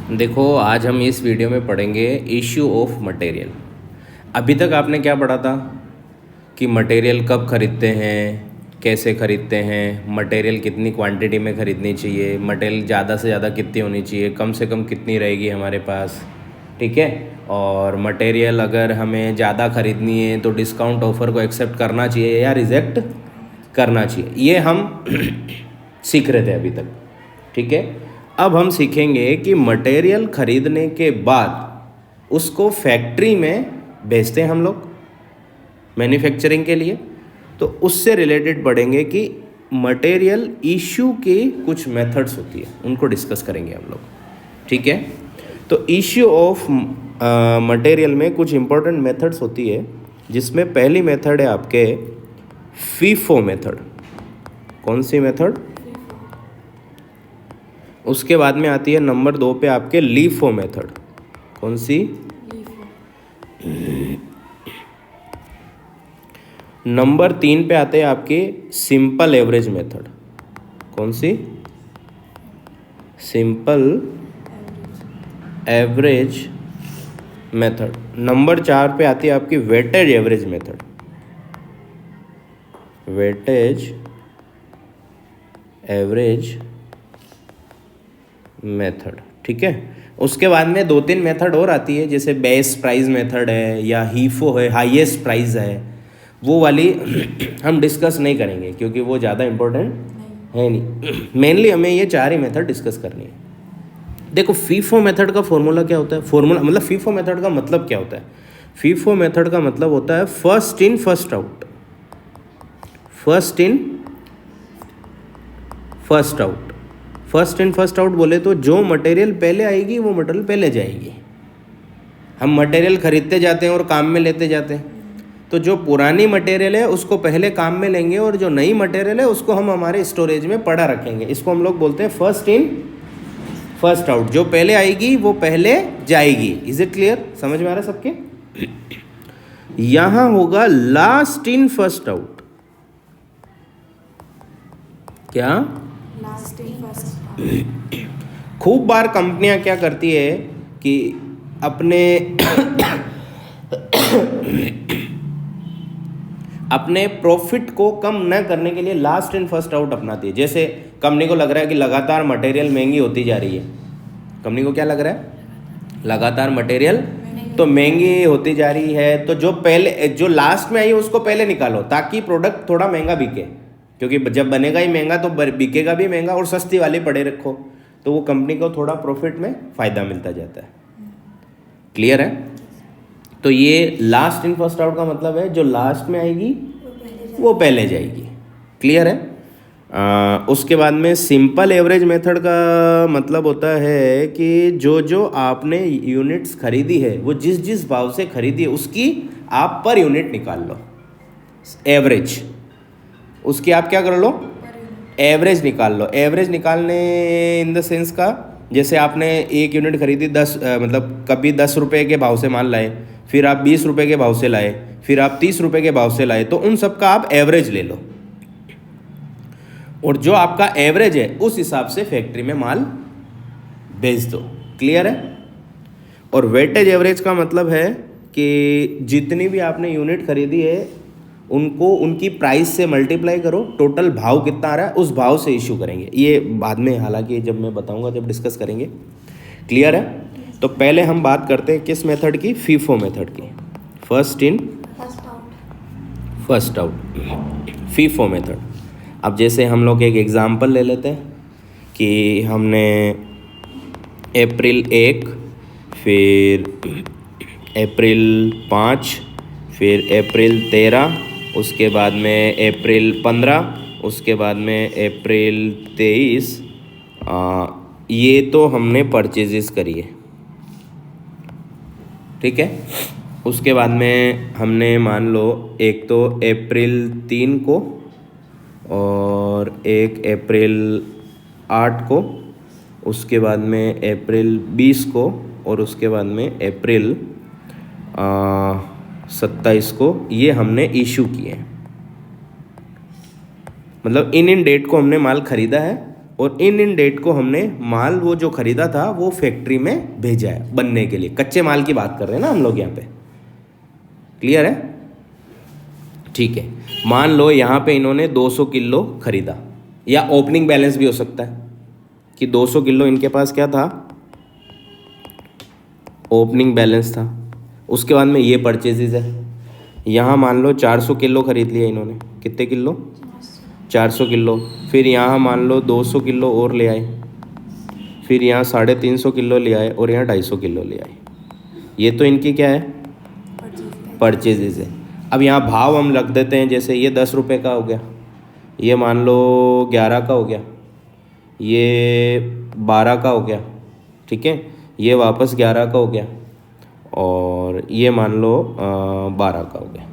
देखो, आज हम इस वीडियो में पढ़ेंगे इश्यू ऑफ मटेरियल। अभी तक आपने क्या पढ़ा था कि मटेरियल कब खरीदते हैं, कैसे खरीदते हैं, मटेरियल कितनी क्वांटिटी में ख़रीदनी चाहिए, मटेरियल ज़्यादा से ज़्यादा कितनी होनी चाहिए, कम से कम कितनी रहेगी हमारे पास, ठीक है। और मटेरियल अगर हमें ज़्यादा ख़रीदनी है तो डिस्काउंट ऑफ़र को एक्सेप्ट करना चाहिए या रिजेक्ट करना चाहिए, ये हम सीख रहे थे अभी तक, ठीक है। अब हम सीखेंगे कि मटेरियल खरीदने के बाद उसको फैक्ट्री में भेजते हैं हम लोग मैन्युफैक्चरिंग के लिए, तो उससे रिलेटेड पढ़ेंगे कि मटेरियल इशू की कुछ मेथड्स होती है, उनको डिस्कस करेंगे हम लोग, ठीक है। तो इश्यू ऑफ मटेरियल में कुछ इंपॉर्टेंट मेथड्स होती है, जिसमें पहली मेथड है आपके फीफो मेथड। कौन सी मेथड? उसके बाद में आती है नंबर 2 पे आपके लीफो मेथड। कौन सी? नंबर 3 पे आते हैं आपके सिंपल एवरेज मेथड। कौन सी? Simple average method. नंबर 4 पे आती है आपकी weightage average method. Weightage average method, ठीक है। उसके बाद में 2-3 मेथड और आती है, जैसे बेस्ट प्राइस मेथड है या हीफो है, हाईएस्ट प्राइस है। वो वाली हम डिस्कस नहीं करेंगे क्योंकि वो ज़्यादा इम्पोर्टेंट है नहीं। मेनली हमें ये 4 ही मेथड डिस्कस करनी है। देखो, फीफो मेथड का फॉर्मूला क्या होता है? फॉर्मूला मतलब फीफो मेथड का मतलब क्या होता है? फीफो मेथड का मतलब होता है first in first out. First in first out. First in first out बोले तो जो मटेरियल पहले आएगी वो मटेरियल पहले जाएगी। हम मटेरियल खरीदते जाते हैं और काम में लेते जाते हैं, तो जो पुरानी मटेरियल है उसको पहले काम में लेंगे और जो नई मटेरियल है उसको हम हमारे स्टोरेज में पड़ा रखेंगे। इसको हम लोग बोलते हैं फर्स्ट इन फर्स्ट आउट। जो पहले आएगी वो पहले जाएगी। Is it clear? समझ में आ रहा है सबके? यहां होगा लास्ट इन फर्स्ट आउट। क्या? Last in first. खूब बार कंपनियां क्या करती है कि अपने प्रॉफिट को कम न करने के लिए लास्ट इन फर्स्ट आउट अपनाती है। जैसे कंपनी को लग रहा है कि लगातार मटेरियल महंगी होती जा रही है। कंपनी को क्या लग रहा है? लगातार मटेरियल तो महंगी होती जा रही है, तो जो लास्ट में आई है उसको पहले निकालो ताकि प्रोडक्ट थोड़ा महंगा बिके, क्योंकि जब बनेगा ही महंगा तो बिकेगा भी महंगा, और सस्ती वाली पड़े रखो तो वो कंपनी को थोड़ा प्रॉफिट में फ़ायदा मिलता जाता है। क्लियर है? तो ये लास्ट इन फर्स्ट आउट का मतलब है जो लास्ट में आएगी वो पहले जाएगी। क्लियर है? उसके बाद में सिंपल एवरेज मेथड का मतलब होता है कि जो आपने यूनिट्स खरीदी है वो जिस जिस भाव से खरीदी है उसकी आप पर यूनिट निकाल लो, एवरेज उसकी आप क्या कर लो? एवरेज निकाल लो। एवरेज निकालने इन द सेंस का, जैसे आपने एक यूनिट खरीदी 10 मतलब कभी 10 रुपये के भाव से माल लाए, फिर आप 20 रुपये के भाव से लाए, फिर आप 30 रुपये के भाव से लाए, तो उन सब का आप एवरेज ले लो और जो आपका एवरेज है उस हिसाब से फैक्ट्री में माल भेज दो। क्लियर है? और वेटेज एवरेज का मतलब है कि जितनी भी आपने यूनिट खरीदी है उनको उनकी प्राइस से मल्टीप्लाई करो, टोटल भाव कितना आ रहा है उस भाव से इशू करेंगे। ये बाद में हालांकि जब मैं बताऊंगा, जब डिस्कस करेंगे। क्लियर है? तो पहले हम बात करते हैं किस मेथड की? फीफो मेथड की। First in first out, FIFO method. अब जैसे हम लोग एक एग्जांपल ले लेते हैं कि हमने अप्रैल 1, फिर अप्रैल 5, फिर अप्रैल 13, उसके बाद में अप्रैल 15, उसके बाद में अप्रैल 23, ये तो हमने परचेजेस करी है, ठीक है। उसके बाद में हमने मान लो एक तो अप्रैल 3 को और एक अप्रैल 8 को, उसके बाद में अप्रैल 20 को और उसके बाद में अप्रैल 27 को, ये हमने इशू किए। मतलब इन डेट को हमने माल ख़रीदा है और इन डेट को हमने माल वो जो खरीदा था वो फैक्ट्री में भेजा है बनने के लिए। कच्चे माल की बात कर रहे हैं ना हम लोग यहाँ पे, क्लियर है? ठीक है, मान लो यहाँ पे इन्होंने 200 किलो खरीदा, या ओपनिंग बैलेंस भी हो सकता है कि 200 किलो इनके पास क्या था, ओपनिंग बैलेंस था। उसके बाद में ये परचेजेज है, यहाँ मान लो 400 किलो खरीद लिया इन्होंने। कितने किलो? 400 किलो। फिर यहाँ मान लो 200 किलो और ले आए, फिर यहाँ 350 किलो ले आए, और यहाँ 250 किलो ले आए। ये तो इनकी क्या है? परचेजेज है। अब यहाँ भाव हम रख देते हैं, जैसे ये 10 रुपये का हो गया, ये मान लो 11 का हो गया, ये 12 का हो गया, ठीक है, ये वापस 11 का हो गया, और ये मान लो 12 का हो गया।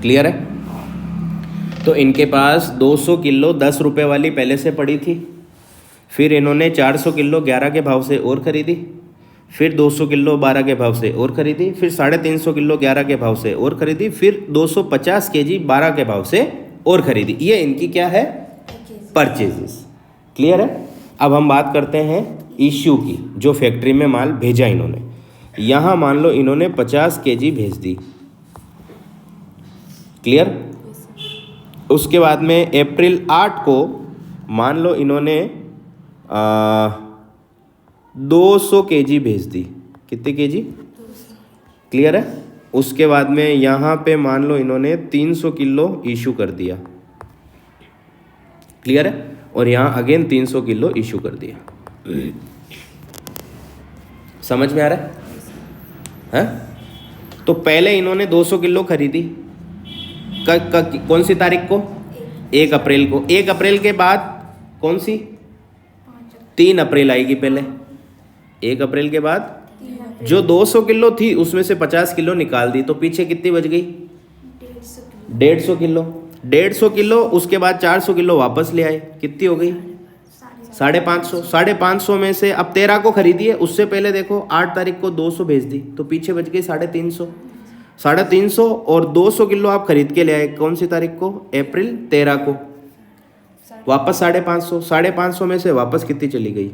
क्लियर है? तो इनके पास 200 किलो 10 रुपये वाली पहले से पड़ी थी, फिर इन्होंने 400 किलो 11 के भाव से और ख़रीदी, फिर 200 किलो 12 के भाव से और ख़रीदी, फिर 350 किलो 11 के भाव से और ख़रीदी, फिर 250 केजी 12 के भाव से और ख़रीदी। ये इनकी क्या है? परचेजेस। क्लियर है? अब हम बात करते हैं इश्यू की, जो फैक्ट्री में माल भेजा इन्होंने। यहाँ मान लो इन्होंने 50 केजी भेज दी। क्लियर? उसके बाद में अप्रैल 8 को मान लो इन्होंने 200 केजी भेज दी। कितने केजी? क्लियर है? उसके बाद में यहाँ पे मान लो इन्होंने 300 किलो इशू कर दिया। क्लियर है? और यहाँ अगेन 300 किलो इशू कर दिया। समझ में आ रहा है? तो पहले इन्होंने 200 किलो खरीदी, कौन सी तारीख को? 1 अप्रैल को। 1 अप्रैल के बाद कौन सी? 3 अप्रैल आएगी पहले। 1 अप्रैल के बाद जो 200 किलो थी उसमें से 50 किलो निकाल दी, तो पीछे कितनी बच गई? 150 किलो। 150 किलो उसके बाद 400 किलो वापस ले आए, कितनी हो गई? 550। 550 में से अब 13 को खरीदी है, उससे पहले देखो 8 तारीख को 200 भेज दी, तो पीछे बच गई 350। 350 और 200 किलो आप खरीद के ले आए, कौन सी तारीख को? अप्रैल 13 को। वापस 550। 550 में से वापस कितनी चली गई?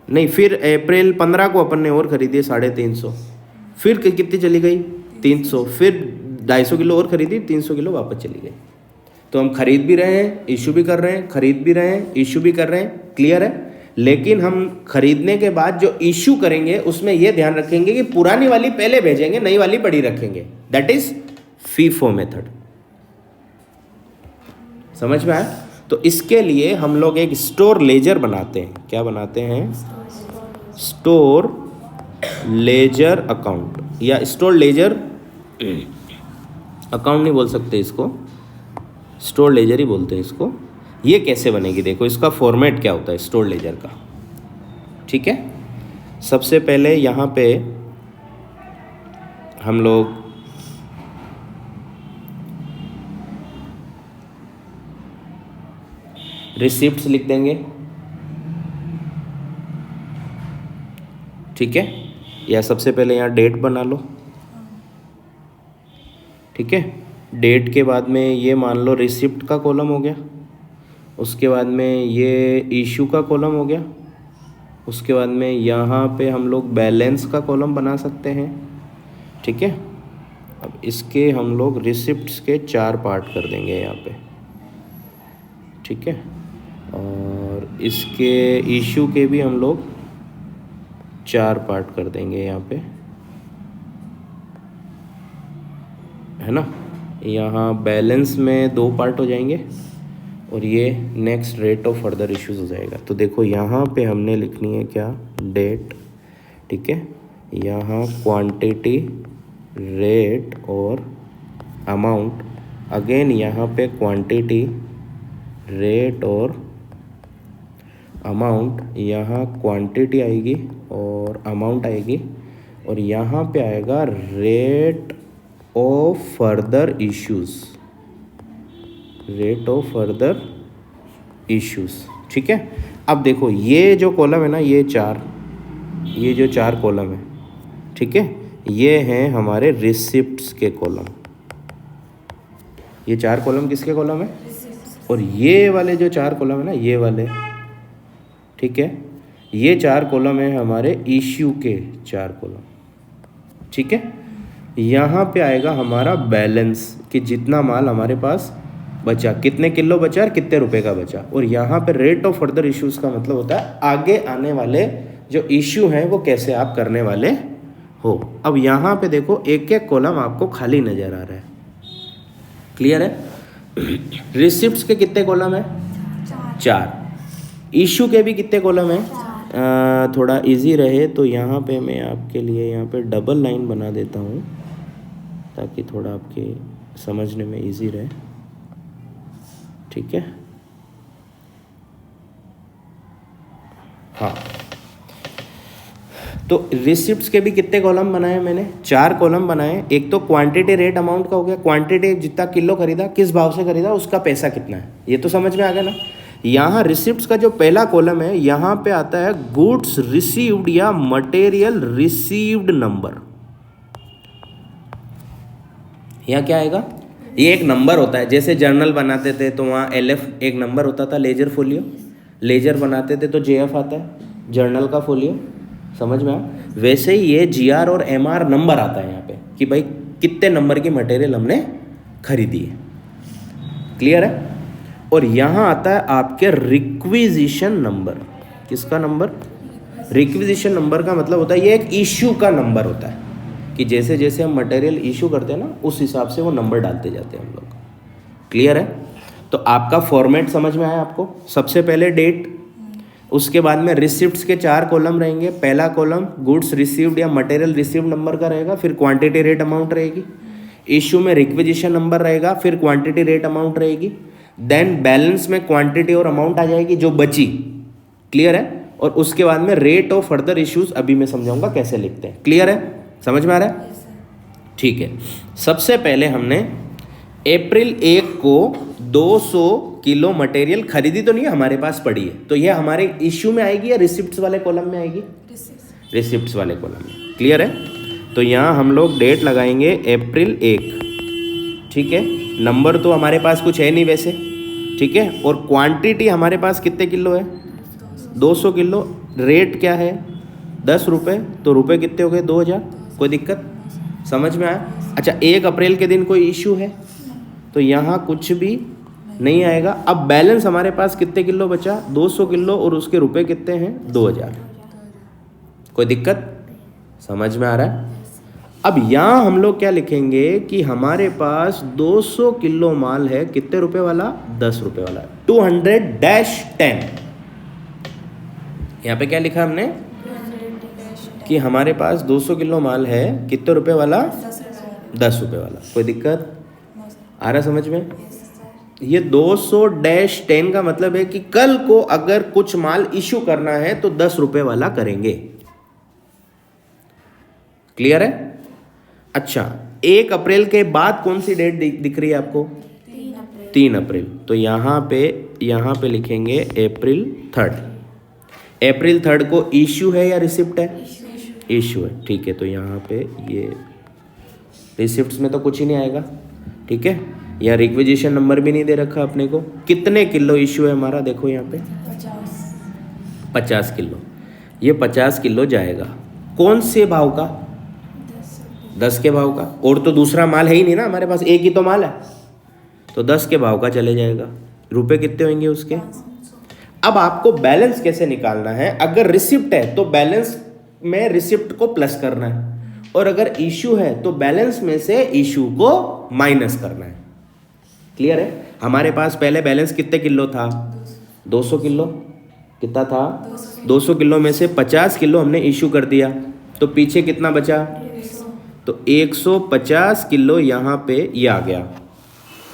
नहीं, फिर अप्रैल 15 को अपन ने और खरीदी 350, फिर कितनी चली गई? 300, फिर 250 किलो और खरीदी, 300 किलो वापस चली गई। तो हम खरीद भी रहे हैं, इशू भी कर रहे हैं, खरीद भी रहे हैं, इशू भी कर रहे हैं। क्लियर है? लेकिन हम खरीदने के बाद जो इशू करेंगे उसमें यह ध्यान रखेंगे कि पुरानी वाली पहले भेजेंगे, नई वाली पड़ी रखेंगे। That is FIFO method. समझ में आया? तो इसके लिए हम लोग एक स्टोर लेजर बनाते हैं। क्या बनाते हैं? स्टोर लेजर अकाउंट, या स्टोर लेजर अकाउंट नहीं बोल सकते इसको, स्टोर लेजर ही बोलते हैं इसको। ये कैसे बनेगी? देखो इसका फॉर्मेट क्या होता है स्टोर लेजर का। ठीक है, सबसे पहले यहाँ पे हम लोग रिसिप्ट्स लिख देंगे। ठीक है, या सबसे पहले यहाँ डेट बना लो। ठीक है, डेट के बाद में ये मान लो रिसिप्ट का कॉलम हो गया, उसके बाद में ये इशू का कॉलम हो गया, उसके बाद में यहाँ पे हम लोग बैलेंस का कॉलम बना सकते हैं। ठीक है, अब इसके हम लोग रिसिप्ट्स के 4 पार्ट कर देंगे यहाँ पे। ठीक है, और इसके इशू के भी हम लोग 4 पार्ट कर देंगे यहाँ पे, है ना। यहाँ बैलेंस में 2 पार्ट हो जाएंगे, और ये next rate of further issues हो जाएगा। तो देखो यहाँ पे हमने लिखनी है क्या? डेट। ठीक है, यहाँ क्वांटिटी, रेट और अमाउंट। अगेन यहाँ पे क्वांटिटी, रेट और अमाउंट। यहाँ क्वांटिटी आएगी और अमाउंट आएगी, और यहाँ पे आएगा rate of further issues, rate of further issues. ठीक है, अब देखो ये जो कॉलम है ना, ये जो 4 कॉलम है, ठीक है, ये हैं हमारे रिसिप्ट्स के कॉलम। ये 4 कॉलम किसके कॉलम है? और ये वाले जो 4 कॉलम है ना, ये वाले, ठीक है, ये 4 कॉलम है हमारे इश्यू के 4 कॉलम, ठीक है। यहाँ पे आएगा हमारा बैलेंस कि जितना माल हमारे पास बचा, कितने किलो बचा और कितने रुपए का बचा। और यहाँ पे रेट ऑफ फर्दर इश्यूज का मतलब होता है आगे आने वाले जो इश्यू हैं वो कैसे आप करने वाले हो। अब यहाँ पे देखो एक एक कॉलम आपको खाली नज़र आ रहा है, क्लियर है। रिसिप्ट्स के कितने कॉलम है? 4। इशू के भी कितने कॉलम है? थोड़ा इजी रहे तो यहाँ पे मैं आपके लिए यहाँ पे डबल लाइन बना देता हूँ ताकि थोड़ा आपके समझने में इजी रहे, ठीक है। हाँ, तो रिसिप्ट्स के भी कितने कॉलम बनाए मैंने? 4 कॉलम बनाए। एक तो क्वांटिटी रेट अमाउंट का हो गया, क्वांटिटी जितना किलो खरीदा, किस भाव से खरीदा, उसका पैसा कितना है, ये तो समझ में आ गया ना। यहाँ रिसिप्ट्स का जो पहला कॉलम है यहाँ पे आता है गुड्स रिसीव्ड या मटेरियल रिसीव्ड नंबर। यहाँ क्या आएगा? ये एक नंबर होता है, जैसे जर्नल बनाते थे तो वहाँ LF एक नंबर होता था, लेजर फोलियो। लेजर बनाते थे तो JF आता है, जर्नल का फोलियो, समझ में आया। वैसे ही ये GR और MR नंबर आता है यहाँ पे कि भाई कितने नंबर की मटेरियल हमने खरीदी है, क्लियर है। और यहाँ आता है आपके रिक्विजिशन नंबर। किसका नंबर? रिक्विजिशन नंबर का मतलब होता है ये एक इश्यू का नंबर होता है कि जैसे जैसे हम मटेरियल इशू करते हैं ना उस हिसाब से वो नंबर डालते जाते हैं हम लोग, क्लियर है। तो आपका फॉर्मेट समझ में आया आपको? सबसे पहले डेट, उसके बाद में रिसिप्ट्स के 4 कॉलम रहेंगे। पहला कॉलम गुड्स रिसीव्ड या मटेरियल रिसीव्ड नंबर का रहेगा, फिर क्वांटिटी रेट अमाउंट रहेगी। इशू में रिक्विजिशन नंबर रहेगा, फिर क्वांटिटी रेट अमाउंट रहेगी। देन बैलेंस में क्वांटिटी और अमाउंट आ जाएगी जो बची, क्लियर है। और उसके बाद में रेट ऑफ फर्दर इश्यूज अभी मैं समझाऊंगा कैसे लिखते हैं, क्लियर है, समझ में आ रहा है? ठीक है। सबसे पहले हमने अप्रैल 1 को 200 किलो मटेरियल खरीदी तो नहीं है, हमारे पास पड़ी है, तो यह हमारे इश्यू में आएगी या रिसिप्ट्स वाले कॉलम में आएगी? रिसिप्ट्स वाले कॉलम में, क्लियर है। तो यहाँ हम लोग डेट लगाएंगे अप्रैल 1, ठीक है। नंबर तो हमारे पास कुछ है नहीं वैसे, ठीक है। और क्वांटिटी हमारे पास कितने किलो है? 200 किलो। रेट क्या है? 10 रुपये, तो रुपये कितने हो गए? 2000। कोई दिक्कत? समझ में आया? अच्छा, 1 अप्रैल के दिन कोई इशू है तो यहाँ कुछ भी नहीं आएगा। अब बैलेंस हमारे पास कितने किलो बचा? 200 किलो, और उसके रुपए कितने हैं? 2000। कोई दिक्कत? समझ में आ रहा है? अब यहाँ हम लोग क्या लिखेंगे कि हमारे पास 200 किलो माल है, कितने रुपए वाला? 10 रुपए वाला। 200-10। यहाँ पे क्या लिखा हमने कि हमारे पास 200 किलो माल है, कितने रुपए वाला? 10 रुपए वाला। कोई दिक्कत आ रहा समझ में? ये 200-10 का मतलब है कि कल को अगर कुछ माल इशू करना है तो 10 रुपए वाला करेंगे, क्लियर है। अच्छा, 1 अप्रैल के बाद कौन सी डेट दिख रही है आपको? 3 अप्रैल। तो यहाँ पे लिखेंगे अप्रैल 3। अप्रैल 3 को इशू है या रिसिप्ट है? इशू है, ठीक है। तो यहाँ पे ये रिसिप्ट्स में तो कुछ ही नहीं आएगा, ठीक है। या रिक्विजिशन नंबर भी नहीं दे रखा अपने को। कितने किलो इशू है हमारा? देखो यहाँ पे 50 किलो। ये 50 किलो जाएगा कौन से भाव का? 10 के भाव का। और तो दूसरा माल है ही नहीं ना हमारे पास, एक ही तो माल है, तो 10 के भाव का चले जाएगा। रुपए कितने होंगे उसके? अब आपको बैलेंस कैसे निकालना है? अगर रिसिप्ट है तो बैलेंस में रिसिप्ट को प्लस करना है, और अगर इशू है तो बैलेंस में से इशू को माइनस करना है, क्लियर है। हमारे पास पहले बैलेंस कितने किलो था? 200 किलो। कितना था? 200 किलो में से 50 किलो हमने इशू कर दिया, तो पीछे कितना बचा? तो 150 किलो यहाँ पे ये आ गया,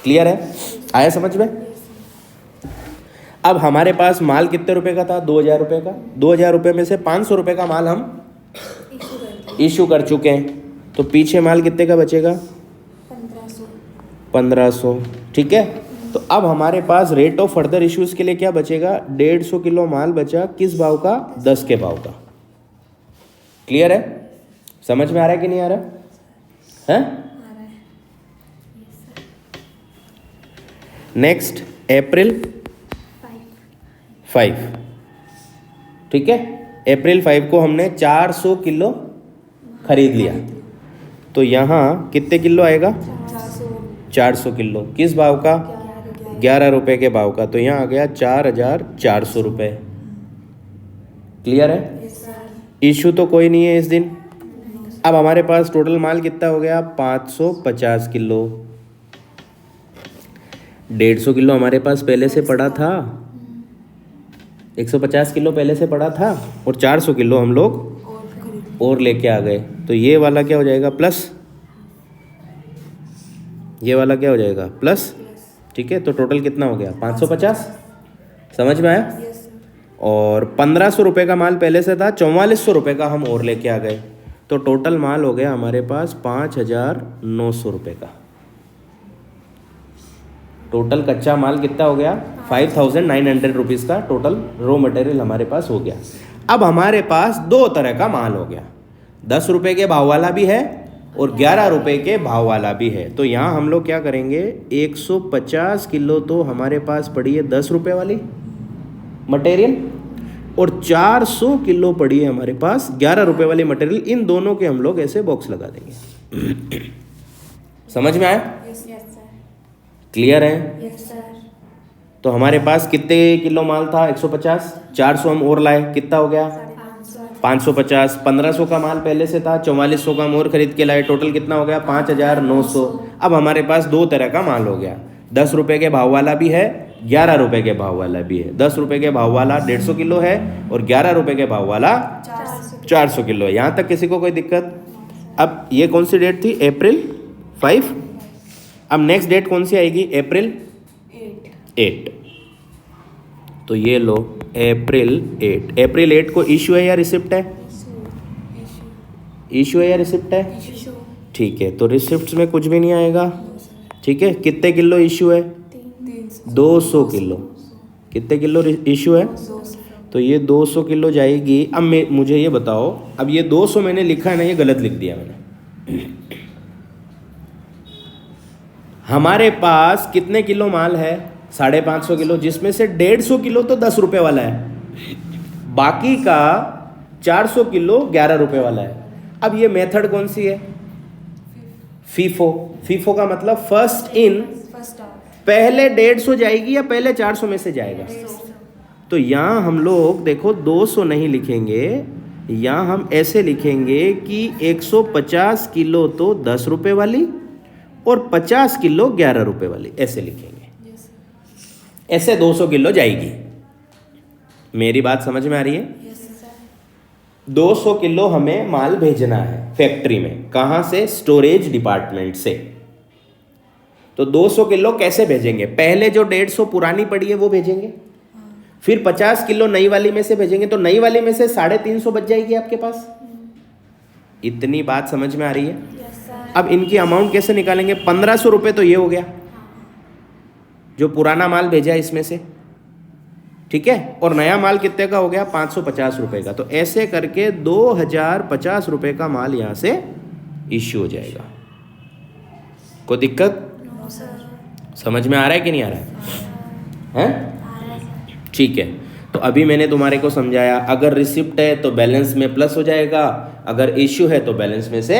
क्लियर है, आया समझ में? अब हमारे पास माल कितने रुपए का था? 2000 रुपये का। 2000 रुपये में से 500 रुपये का माल हम इशू कर चुके हैं, तो पीछे माल कितने का बचेगा? 1500, ठीक है। तो अब हमारे पास रेट ऑफ फर्दर इश्यूज के लिए क्या बचेगा? 150 किलो माल बचा, किस भाव का? 10 के भाव का, क्लियर है। समझ में आ रहा है कि नहीं आ रहा है? नेक्स्ट अप्रैल 5, ठीक है। अप्रैल 5 को हमने 400 किलो खरीद लिया, तो यहाँ कितने किलो आएगा? 400 किलो। किस भाव का? 11 रुपये के भाव का। तो यहाँ आ गया 4,400 रुपये। क्लियर है? इशू तो कोई नहीं है इस दिन। अब हमारे पास टोटल माल कितना हो गया? 550 किलो। 150 किलो हमारे पास पहले से पड़ा था, 150 किलो पहले से पड़ा था, और 400 किलो हम लोग और लेके आ गए। तो ये वाला क्या हो जाएगा? प्लस। ये वाला क्या हो जाएगा? प्लस। ठीक है, तो टोटल कितना हो गया? 550। समझ में आया? और 1500 रुपये का माल पहले से था, 4400 रुपये का हम और लेके आ गए। तो टोटल माल हो गया हमारे पास 5900 रुपये का। टोटल कच्चा माल कितना हो गया? 5900 रुपीज़ का टोटल रॉ मटेरियल हमारे पास हो गया। अब हमारे पास दो तरह का माल हो गया, 10 रुपये के भाव वाला भी है और 11 रुपये के भाव वाला भी है। तो यहाँ हम लोग क्या करेंगे? 150 किलो तो हमारे पास पड़ी है 10 रुपये वाली मटेरियल, और 400 किलो पड़ी है हमारे पास 11 रुपये वाली मटेरियल। इन दोनों के हम लोग ऐसे बॉक्स लगा देंगे। समझ में आया? क्लियर है? तो हमारे पास कितने किलो माल था? 150, 400 हम और लाए, कितना हो गया? 550। 1500 का माल पहले से था, 4400 का हम और खरीद के लाए, टोटल कितना हो गया? 5900। अब हमारे पास दो तरह का माल हो गया, 10 रुपये के भाव वाला भी है, 11 रुपये के भाव वाला भी है। 10 रुपये के भाव वाला 150 किलो है और 11 रुपये के भाव वाला 400 किलो है। यहाँ तक किसी को कोई दिक्कत? अब ये कौन सी डेट थी? अप्रैल 5। अब नेक्स्ट डेट कौन सी आएगी? अप्रैल 8। तो ये लो अप्रैल 8। अप्रैल 8 को इशू है या रिसिप्ट है? इशू है या रिसिप्ट है? ठीक है, तो रिसिप्ट में कुछ भी नहीं आएगा। ठीक है, कितने किलो इशू है? 200 किलो। कितने किलो इशू है? तो ये 200 किलो जाएगी। अब मुझे ये बताओ, अब ये 200 मैंने लिखा है ना, ये गलत लिख दिया मैंने। हमारे पास कितने किलो माल है? 550 किलो, जिसमें से 150 किलो तो 10 रुपये वाला है, बाकी का 400 किलो 11 रुपये वाला है। अब ये मेथड कौन सी है? फीफो। फीफो का मतलब फर्स्ट इन, पहले 150 जाएगी या पहले 400 में से जाएगा? तो यहाँ हम लोग देखो 200 नहीं लिखेंगे, यहाँ हम ऐसे लिखेंगे कि 150 किलो तो 10 रुपये वाली और 50 किलो 11 रुपये वाली, ऐसे लिखेंगे। ऐसे 200 किलो जाएगी। मेरी बात समझ में आ रही है? 200 किलो हमें माल भेजना है फैक्ट्री में। कहाँ से? स्टोरेज डिपार्टमेंट से। तो 200 किलो कैसे भेजेंगे? पहले जो 150 पुरानी पड़ी है वो भेजेंगे, फिर 50 किलो नई वाली में से भेजेंगे। तो नई वाली में से 350 बच जाएगी आपके पास। इतनी बात समझ में आ रही है? अब इनकी अमाउंट कैसे निकालेंगे? 1500 रुपये तो ये हो गया जो पुराना माल भेजा है इसमें से, ठीक है। और नया माल कितने का हो गया? 550 रुपये का। तो ऐसे करके 2050 रुपये का माल यहाँ से इश्यू हो जाएगा। कोई दिक्कत? समझ में आ रहा है कि नहीं आ रहा है? हैं? ठीक है, तो अभी मैंने तुम्हारे को समझाया, अगर रिसिप्ट है तो बैलेंस में प्लस हो जाएगा, अगर इश्यू है तो बैलेंस में से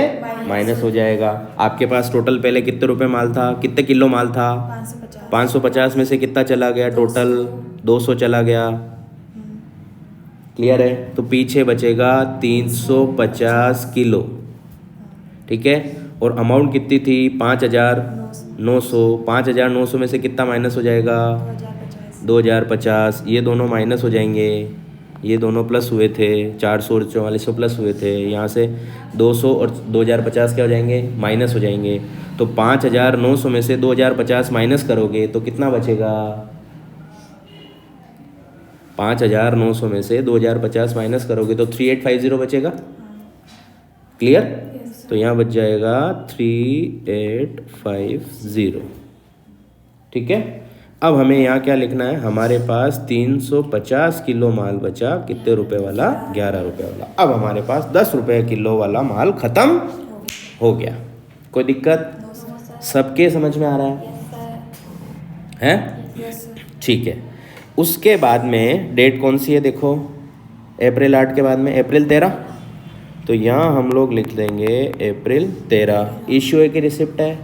माइनस हो जाएगा। आपके पास टोटल पहले कितने रुपए माल था? कितने किलो माल था? 550 में से कितना चला गया? टोटल 200 चला गया। क्लियर है? तो पीछे बचेगा 350 किलो, ठीक है। और अमाउंट कितनी थी? 5900। 5900 में से कितना माइनस हो जाएगा? 2050। ये दोनों माइनस हो जाएंगे, ये दोनों प्लस हुए थे, 400 और 4400 प्लस हुए थे। यहाँ से 200 और 2050 क्या हो जाएंगे? माइनस हो जाएंगे। तो 5900 में से 2050 माइनस करोगे तो कितना बचेगा? 5900 में से 2050 माइनस करोगे तो 3850 बचेगा। क्लियर? तो यहाँ बच जाएगा 3850, ठीक है। अब हमें यहाँ क्या लिखना है? हमारे पास 350 किलो माल बचा, कितने रुपए वाला? 11 रुपये वाला। अब हमारे पास 10 रुपये किलो वाला माल खत्म हो गया। कोई दिक्कत? सबके समझ में आ रहा है? हैं? ठीक है। उसके बाद में डेट कौन सी है देखो, अप्रैल 8 के बाद में अप्रैल 13, तो यहाँ हम लोग लिख देंगे अप्रैल 13। इशू है कि रिसिप्ट है?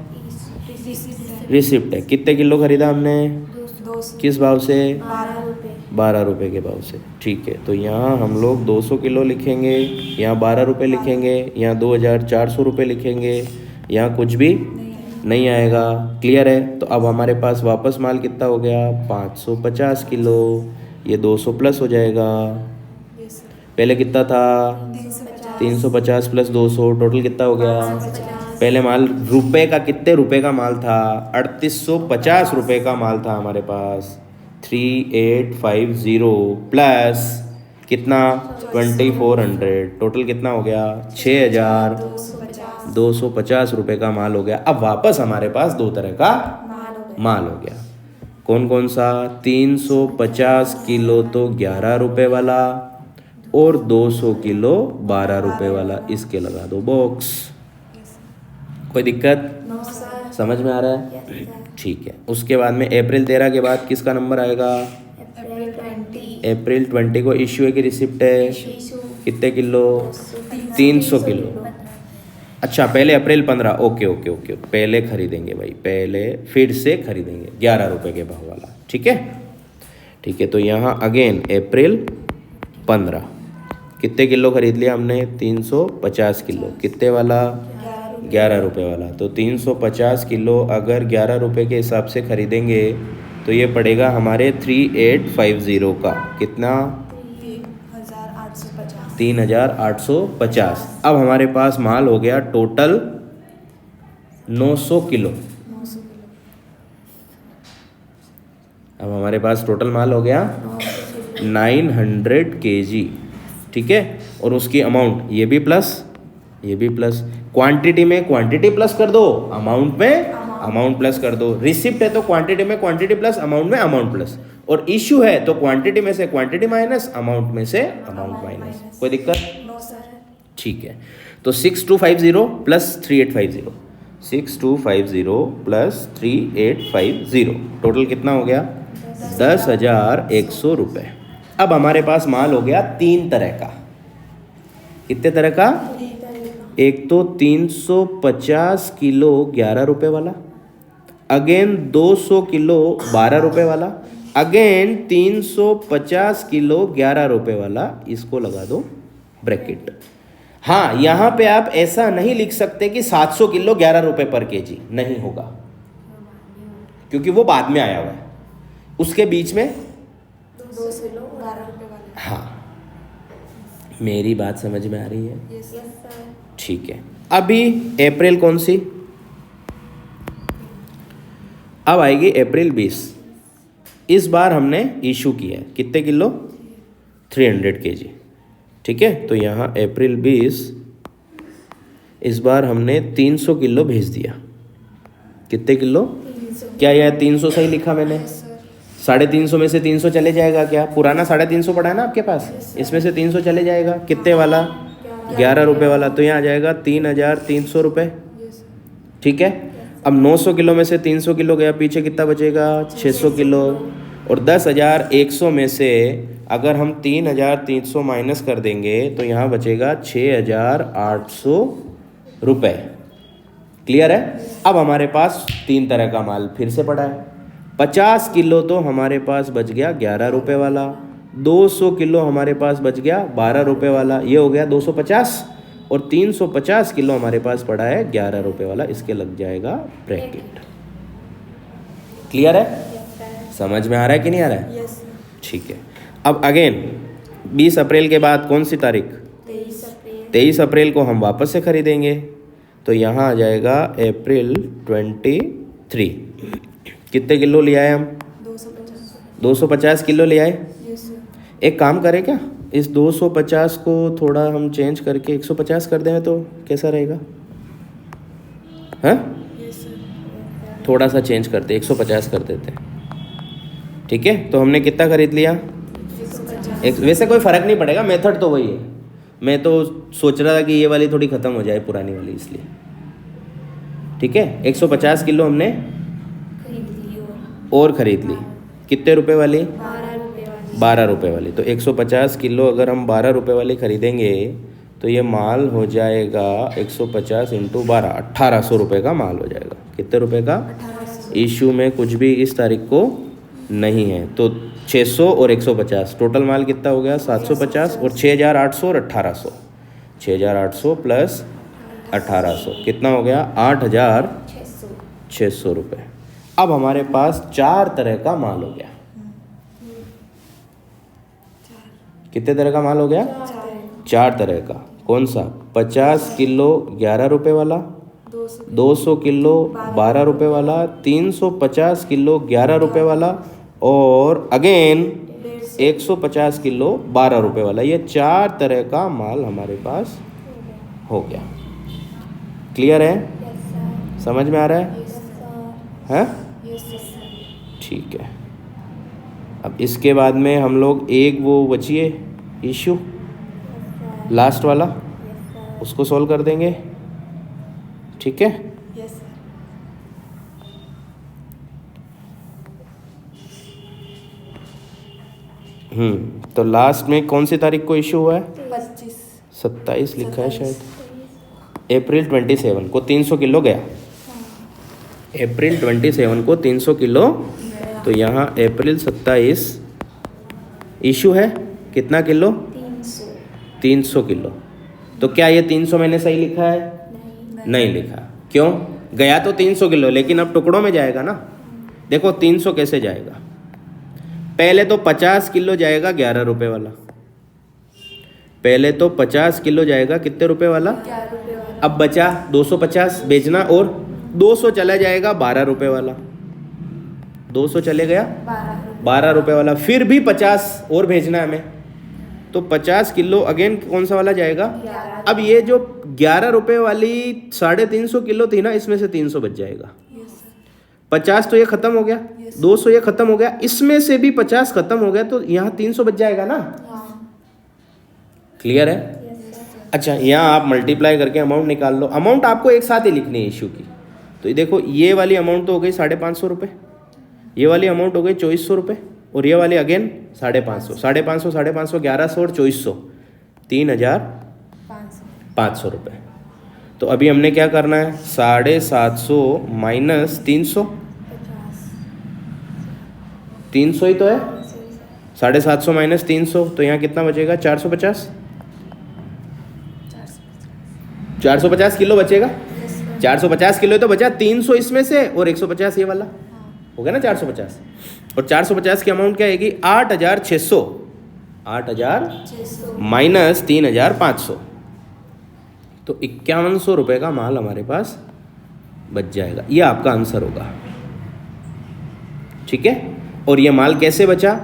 रिसिप्ट है। कितने किलो खरीदा हमने? 200। किस भाव से? 12 रुपये। 12 रुपये के भाव से। ठीक है, तो यहाँ हम लोग 200 किलो लिखेंगे, यहाँ 12 रुपये लिखेंगे, यहाँ 2400 रुपये लिखेंगे, यहाँ कुछ भी नहीं आएगा। क्लियर है? तो अब हमारे पास वापस माल कितना हो गया? 550 किलो। ये 200 प्लस हो जाएगा, पहले कितना था? 350 प्लस 200, टोटल कितना हो गया? पहले माल रुपए का, कितने रुपए का माल था? 3850 रुपये का माल था हमारे पास। 3850 प्लस कितना? 2400, टोटल कितना हो गया? 6250 रुपये का माल हो गया। अब वापस हमारे पास दो तरह का माल हो गया। कौन कौन सा? 350 किलो तो 11 रुपये वाला, और 200 किलो 12 रुपये वाला। इसके लगा दो बॉक्स। कोई दिक्कत? समझ में आ रहा है? ठीक है। उसके बाद में अप्रैल 13 के बाद किसका नंबर आएगा? अप्रैल 20 को इश्यू है कि रिसिप्ट है? कितने किलो? 300 किलो। अच्छा, पहले अप्रैल 15। ओके ओके ओके, पहले खरीदेंगे भाई, पहले फिर से खरीदेंगे 11 रुपये के भाव वाला। ठीक है, ठीक है। तो यहाँ अगेन अप्रैल 15, कितने किलो खरीद लिया हमने? 350 किलो। कितने वाला? 11 रुपये वाला। तो 350 किलो अगर 11 रुपये के हिसाब से खरीदेंगे तो ये पड़ेगा हमारे 3850 का। कितना? 3850। अब हमारे पास माल हो गया टोटल 900 किलो। अब हमारे पास टोटल माल हो गया 900 kg। ठीक है, और उसकी अमाउंट ये भी प्लस, ये भी प्लस। क्वांटिटी में क्वांटिटी प्लस कर दो, अमाउंट में अमाउंट प्लस कर दो। रिसिप्ट है तो क्वांटिटी में क्वांटिटी प्लस, अमाउंट में अमाउंट प्लस। और इशू है तो क्वांटिटी में से क्वांटिटी माइनस, अमाउंट में से अमाउंट माइनस। कोई दिक्कत? ठीक है। तो 6250 प्लस 3850, 6250 प्लस 3850, टोटल कितना हो गया? 10,100 रुपये। अब हमारे पास माल हो गया 3 तरह का। कितने तरह का? एक तो 350 किलो 11 रुपये वाला, अगेन 200 किलो 12 रुपये वाला, अगेन 350 किलो 11 रुपये वाला। इसको लगा दो ब्रैकेट। हाँ, यहाँ पे आप ऐसा नहीं लिख सकते कि 700 किलो 11 रुपये पर केजी, नहीं होगा, क्योंकि वो बाद में आया हुआ है। उसके बीच में 200 किलो 12 रुपये वाले। हाँ, मेरी बात समझ में आ रही है? Yes sir. ठीक है। अभी अप्रैल कौन सी? अब आएगी अप्रैल 20। इस बार हमने इशू किया है कितने किलो? 300 kg। ठीक है, तो यहाँ अप्रैल 20 इस बार हमने 300 किलो भेज दिया। कितने किलो? क्या यह 300 सही लिखा मैंने? 350 में से 300 चले जाएगा क्या? पुराना 350 पड़ा है ना आपके पास, इसमें से 300 चले जाएगा। कितने वाला? 11 रुपये वाला। तो यहाँ आ जाएगा 3300 रुपये। ठीक है। अब 900 किलो में से 300 किलो गया, पीछे कितना बचेगा? 600 किलो। और 10,100 में से अगर हम 3,300 माइनस कर देंगे तो यहाँ बचेगा 6,800 रुपये। क्लियर है? अब हमारे पास 3 तरह का माल फिर से पड़ा है। 50 किलो तो हमारे पास बच गया 11 रुपये वाला, 200 किलो हमारे पास बच गया 12 रुपये वाला, ये हो गया 250, और 350 किलो हमारे पास पड़ा है 11 रुपये वाला। इसके लग जाएगा ब्रैकेट। क्लियर है? समझ में आ रहा है कि नहीं आ रहा है? यस। ठीक है। अब अगेन 20 अप्रैल के बाद कौन सी तारीख? 23 अप्रैल को हम वापस से खरीदेंगे। तो यहाँ आ जाएगा अप्रैल 23। कितने किलो ले आए हम? 250 किलो ले आए। एक काम करें क्या, इस 250 को थोड़ा हम चेंज करके 150 कर दें तो कैसा रहेगा? हाँ, थोड़ा सा चेंज करते 150 कर देते हैं। ठीक है, तो हमने कितना खरीद लिया? वैसे कोई फ़र्क नहीं पड़ेगा, मेथड तो वही है। मैं तो सोच रहा था कि ये वाली थोड़ी ख़त्म हो जाए, पुरानी वाली, इसलिए। ठीक है, 150 किलो हमने और ख़रीद ली। कितने रुपए वाली? 12 रुपए वाली। 12 रुपए वाली। तो 150 किलो अगर हम 12 रुपए वाली खरीदेंगे तो ये माल हो जाएगा 150 इंटू 12, 1800 रुपये का माल हो जाएगा। कितने रुपए का? 1800। इशू में कुछ भी इस तारीख को नहीं है, तो 600 और 150 टोटल माल कितना हो गया? 750 और 6800 और 1800, 6800 प्लस 1800 कितना हो गया? 8600 रुपये। अब हमारे पास 4 तरह का माल हो गया। कितने तरह का माल हो गया? 4 तरह का। कौन सा? 50 किलो 11 रुपये वाला, 200 किलो 12 रुपये वाला, 350 किलो 11 रुपये वाला और अगेन 150 किलो 12 रुपये वाला। ये 4 तरह का माल हमारे पास हो गया। क्लियर है? समझ में आ रहा है? हैं? ठीक है। अब इसके बाद में हम लोग एक वो बची है इशू लास्ट वाला, उसको सॉल्व कर देंगे। ठीक है? Yes sir. तो लास्ट में कौन सी तारीख को इशू हुआ है? 25। 27 लिखा है शायद। अप्रैल 27 को 300 किलो गया। अप्रैल 27 को 300 किलो। तो यहाँ अप्रैल 27 इशू है कितना किलो? 300 किलो। तो क्या ये 300 मैंने सही लिखा है? नहीं लिखा। क्यों? गया तो 300 किलो लेकिन अब टुकड़ों में जाएगा ना। देखो 300 कैसे जाएगा? पहले तो 50 किलो जाएगा 11 रुपये वाला, पहले तो 50 किलो जाएगा कितने रुपए वाला? 11 रुपए वाला। अब बचा 250 बेचना और 200 चला जाएगा 12 रुपये वाला, 200 चले गया 12 रुपये वाला। फिर भी 50 और भेजना है हमें, तो 50 किलो अगेन कौन सा वाला जाएगा? 11। अब ये जो 11 रुपये वाली 350 किलो थी ना, इसमें से 300 बच जाएगा। 50 तो ये खत्म हो गया, 200 ये खत्म हो गया, इसमें से भी 50 खत्म हो गया, तो यहाँ 300 बच जाएगा ना। क्लियर है? अच्छा, यहाँ आप मल्टीप्लाई करके अमाउंट निकाल लो। अमाउंट आपको एक साथ ही लिखनी है इशू की। तो ये देखो, ये वाली अमाउंट तो हो गई 550 रुपये, ये वाली अमाउंट हो गई 2400 रुपये, और ये वाली अगेन 550, 550, 550, 1100 और 2400, 3500 रुपये। तो अभी हमने क्या करना है? 750 माइनस 300, 300 ही तो है। 750 माइनस 300, तो यहाँ कितना बचेगा? 450, 450 किलो बचेगा। 450 किलो तो बचा, 300 इसमें से और 150 ये वाला हो गया ना 450। और 450 की अमाउंट क्या आएगी? 8600, 8000 माइनस 3500, तो 5100 रुपये का माल हमारे पास बच जाएगा। ये आपका आंसर होगा। ठीक है? और ये माल कैसे बचा?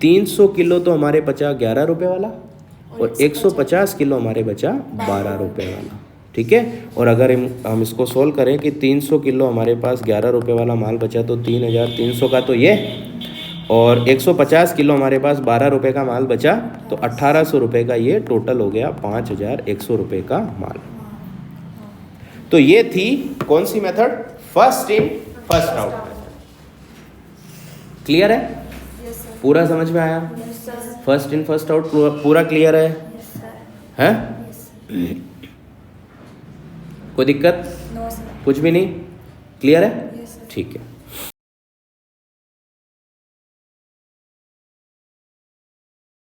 300 किलो तो हमारे बचा 11 रुपये वाला, और 150 किलो हमारे बचा 12 रुपये वाला। ठीक है? और अगर हम इसको सोल्व करें कि 300 किलो हमारे पास 11 रुपये वाला माल बचा, तो 3300 का तो ये, और 150 किलो हमारे पास 12 रुपये का माल बचा, तो 1800 रुपये का ये टोटल हो गया 5100 रुपये का माल। तो ये थी कौन सी method? First in first out. Clear है? पूरा समझ में आया? फर्स्ट इन फर्स्ट आउट पूरा क्लियर है? हैं? कोई दिक्कत? कुछ भी नहीं? क्लियर है? ठीक है।